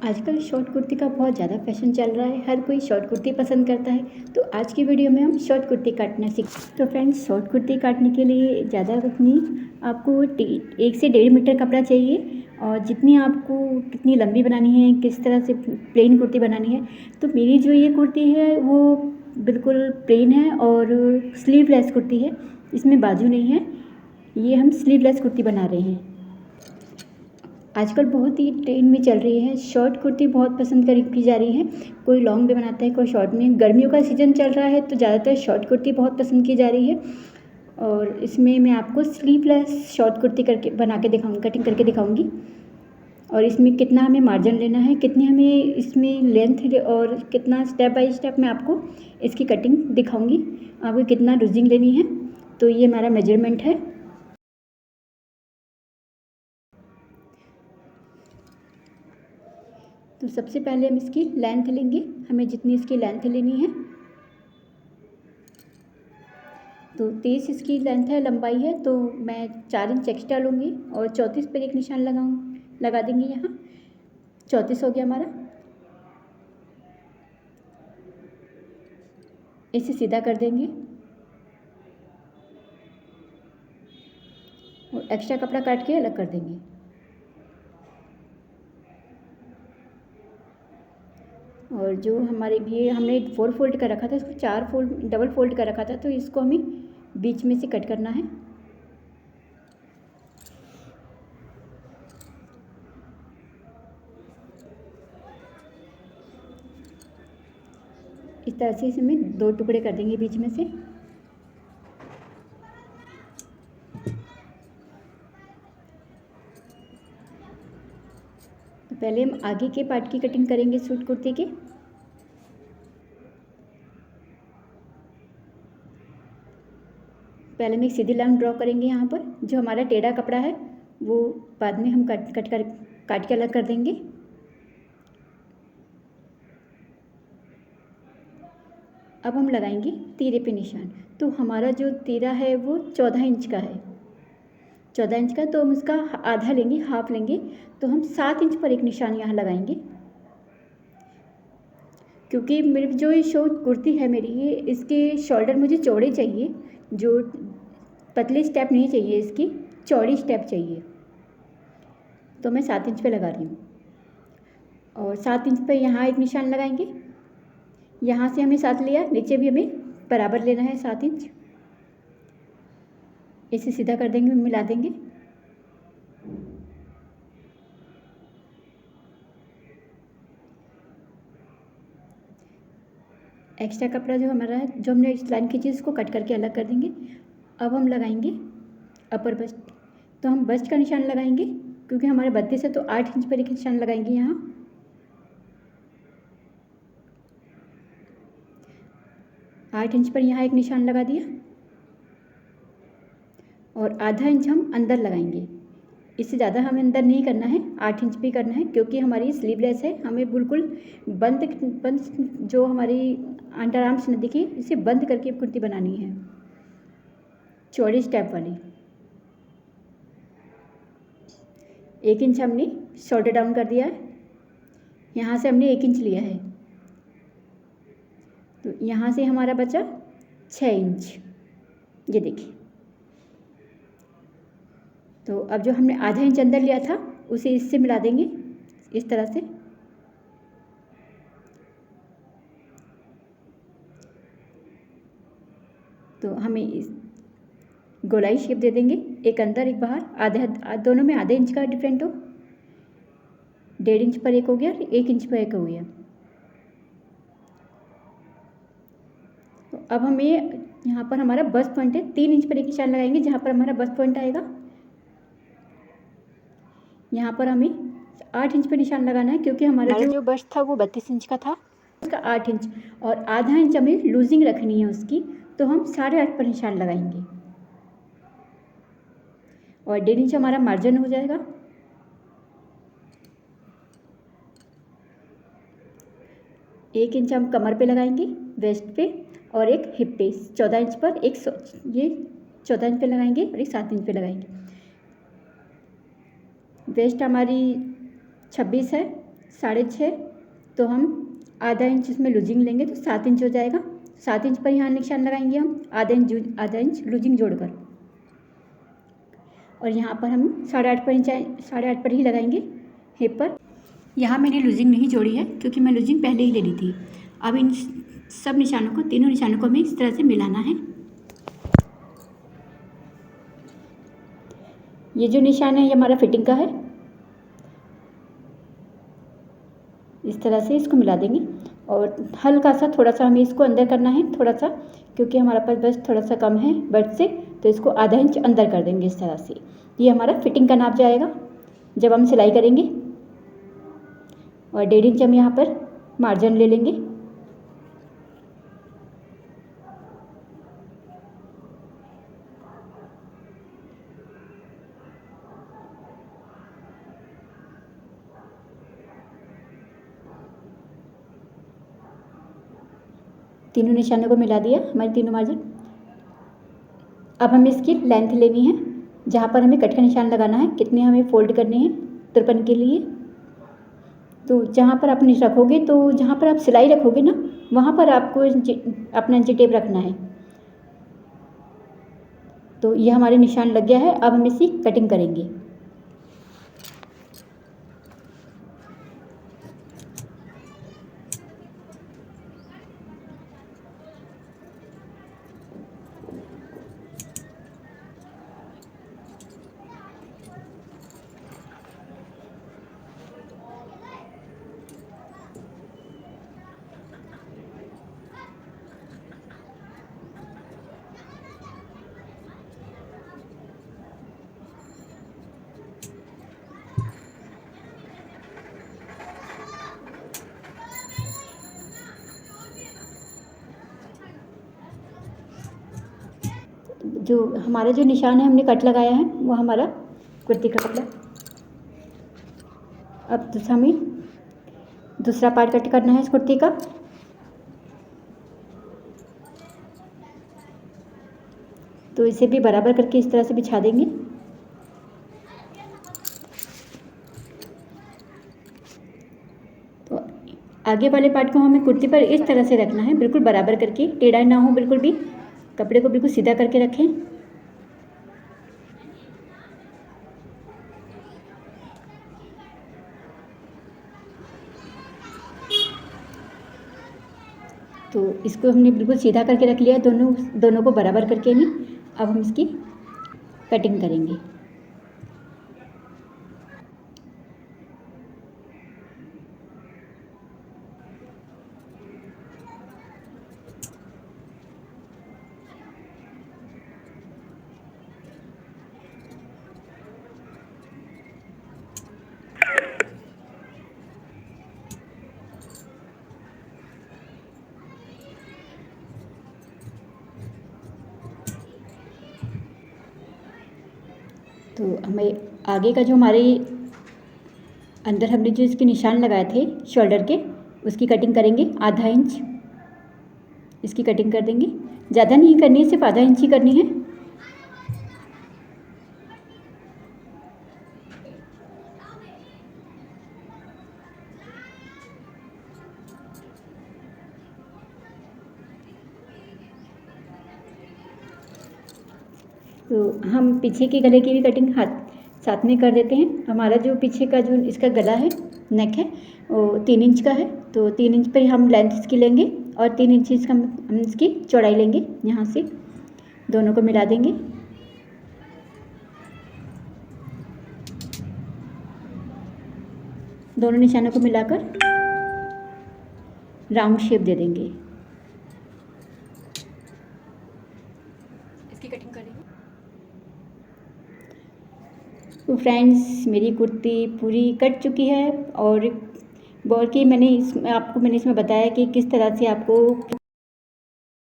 आजकल शॉर्ट कुर्ती का बहुत ज़्यादा फैशन चल रहा है। हर कोई शॉर्ट कुर्ती पसंद करता है। तो आज की वीडियो में हम शॉर्ट कुर्ती काटना सीख। तो फ्रेंड्स, शॉर्ट कुर्ती काटने के लिए ज़्यादा वक्त नहीं, आपको 1 से 1.5 मीटर कपड़ा चाहिए। और जितनी आपको कितनी लंबी बनानी है, किस तरह से प्लेन कुर्ती बनानी है, तो मेरी जो ये कुर्ती है वो बिल्कुल प्लेन है और स्लीवलेस कुर्ती है। इसमें बाजू नहीं है। ये हम स्लीवलेस कुर्ती बना रहे हैं। आजकल बहुत ही ट्रेंड में चल रही है शॉर्ट कुर्ती, बहुत पसंद की जा रही है। कोई लॉन्ग में बनाता है, कोई शॉर्ट में। गर्मियों का सीज़न चल रहा है तो ज़्यादातर शॉर्ट कुर्ती बहुत पसंद की जा रही है। और इसमें मैं आपको स्लीवलेस शॉर्ट कुर्ती करके बना के दिखाऊंगी, कटिंग करके दिखाऊंगी। और इसमें कितना हमें मार्जिन लेना है, कितनी हमें इसमें लेंथ और कितना स्टेप बाय स्टेप मैं आपको इसकी कटिंग दिखाऊंगी। आपको कितना लूजिंग लेनी है, तो ये हमारा मेजरमेंट है। तो सबसे पहले हम इसकी लेंथ लेंगे। हमें जितनी इसकी लेंथ लेनी है, तो 23 इसकी लेंथ है, लंबाई है, तो मैं 4 इंच एक्स्ट्रा लूँगी और 34 पर एक निशान लगा देंगे। यहाँ 34 हो गया हमारा। इसे सीधा कर देंगे और एक्स्ट्रा कपड़ा काट के अलग कर देंगे। और जो हमारे भी हमने 4 फोल्ड कर रखा था, इसको 4 फोल्ड डबल फोल्ड कर रखा था, तो इसको हमें बीच में से कट करना है। इस तरह से इसमें 2 टुकड़े कर देंगे बीच में से। तो पहले हम आगे के पार्ट की कटिंग करेंगे सूट कुर्ती के। पहले हम एक सीधी लाइन ड्रॉ करेंगे। यहाँ पर जो हमारा टेढ़ा कपड़ा है वो बाद में हम काट के अलग कर देंगे। अब हम लगाएंगे तीरे पे निशान। तो हमारा जो तीरा है वो 14 इंच का है। 14 इंच का, तो हम उसका आधा लेंगे, हाफ लेंगे। तो हम 7 इंच पर एक निशान यहाँ लगाएंगे। क्योंकि मेरी जो ये शॉर्ट कुर्ती है मेरी, ये इसके शोल्डर मुझे चौड़े चाहिए, जो पतली स्टेप नहीं चाहिए, इसकी चौड़ी स्टेप चाहिए। तो मैं 7 इंच पे लगा रही हूँ। और 7 इंच पे यहाँ एक निशान लगाएंगे। यहाँ से हमें 7 लिया, नीचे भी हमें बराबर लेना है 7 इंच। इसे सीधा कर देंगे, मिला देंगे। एक्स्ट्रा कपड़ा जो हमारा है, जो हमने इस लाइन खींची, इसको कट करके अलग कर देंगे। अब हम लगाएंगे अपर बस्ट। तो हम बस्ट का निशान लगाएंगे, क्योंकि हमारे 32 है तो 8 इंच पर एक निशान लगाएंगे। यहाँ 8 इंच पर यहाँ एक निशान लगा दिया। और आधा इंच हम अंदर लगाएंगे। इससे ज़्यादा हमें अंदर नहीं करना है, 8 इंच भी करना है, क्योंकि हमारी स्लीवलेस है। हमें बिल्कुल बंद जो हमारी अंडर आर्म्स न दिखे, इसे बंद करके कुर्ती बनानी है, चौड़ी स्टेप वाली। 1 इंच हमने शोल्डर डाउन कर दिया है। यहाँ से हमने 1 इंच लिया है, तो यहाँ से हमारा बचा 6 इंच। ये देखिए। तो अब जो हमने आधा इंच अंदर लिया था, उसे इससे मिला देंगे इस तरह से। तो हमें इस गोलाई शेप दे देंगे, एक अंदर एक बाहर, आधे दोनों में आधे इंच का डिफरेंट हो। 1.5 इंच पर एक हो गया, 1 इंच पर एक हो गया। तो अब हमें यहाँ पर हमारा बस्ट पॉइंट है, 3 इंच पर एक निशान लगाएंगे, जहाँ पर हमारा बस्ट पॉइंट आएगा। यहाँ पर हमें 8 इंच पर निशान लगाना है, क्योंकि हमारा जो बस्ट था वो 32 इंच का था, उसका 8 इंच और आधा इंच हमें लूजिंग रखनी है उसकी। तो हम 8.5 पर निशान लगाएंगे और 1.5 इंच हमारा मार्जिन हो जाएगा। एक इंच हम कमर पे लगाएंगे, वेस्ट पे, और एक हिप पे 14 इंच पर, ये 14 इंच पे लगाएंगे और एक 7 इंच पे लगाएंगे। वेस्ट हमारी 26 है, 6.5, तो हम आधा इंच इसमें लूजिंग लेंगे तो 7 इंच हो जाएगा। 7 इंच पर यहाँ निशान लगाएंगे हम आधा इंच लूजिंग जोड़कर, और यहाँ पर हम 8.5 पर ही लगाएंगे हिप पर। यहाँ मैंने लूजिंग नहीं जोड़ी है क्योंकि मैं लूजिंग पहले ही ले ली थी। अब इन सब निशानों को, तीनों निशानों को हमें इस तरह से मिलाना है। ये जो निशान है ये हमारा फिटिंग का है। इस तरह से इसको मिला देंगे और हल्का सा थोड़ा सा हमें इसको अंदर करना है, थोड़ा सा, क्योंकि हमारा पास बस थोड़ा सा कम है बट से, तो इसको आधा इंच अंदर कर देंगे इस तरह से। ये हमारा फिटिंग का नाप जाएगा जब हम सिलाई करेंगे। और 1.5 इंच हम यहाँ पर मार्जिन ले लेंगे। तीनों निशानों को मिला दिया, हमारे तीनों मार्जिन। अब हमें इसकी लेंथ लेनी है, जहाँ पर हमें कट का निशान लगाना है, कितने हमें फोल्ड करने हैं 53 के लिए। तो जहाँ पर आप रखोगे, तो जहाँ पर आप सिलाई रखोगे ना, वहाँ पर आपको अपना इंची टेप रखना है। तो ये हमारे निशान लग गया है। अब हम इसकी कटिंग करेंगे। जो हमारा जो निशान है हमने कट लगाया है वो हमारा कुर्ती का कपड़ा। अब हमें दूसरा पार्ट कट करना है इस कुर्ती का। तो इसे भी बराबर करके इस तरह से बिछा देंगे। तो आगे वाले पार्ट को हमें कुर्ती पर इस तरह से रखना है, बिल्कुल बराबर करके, टेढ़ा ना हो बिल्कुल भी। कपड़े को बिल्कुल सीधा करके रखें। तो इसको हमने बिल्कुल सीधा करके रख लिया, दोनों को बराबर करके नहीं। अब हम इसकी कटिंग करेंगे। तो हमें आगे का जो हमारे अंदर हमने जो इसके निशान लगाए थे शोल्डर के, उसकी कटिंग करेंगे। आधा इंच इसकी कटिंग कर देंगे। ज़्यादा नहीं करनी है, सिर्फ आधा इंच ही करनी है। तो हम पीछे के गले की भी कटिंग साथ में कर देते हैं। हमारा जो पीछे का जो इसका गला है, नेक है, वो 3 इंच का है। तो 3 इंच पर हम लेंथ इसकी लेंगे और 3 इंच इसका हम इसकी चौड़ाई लेंगे। यहाँ से दोनों को मिला देंगे। दोनों निशानों को मिलाकर राउंड शेप दे देंगे। इसकी कटिंग करेंगे। तो फ्रेंड्स, मेरी कुर्ती पूरी कट चुकी है और मैंने इसमें बताया कि किस तरह से आपको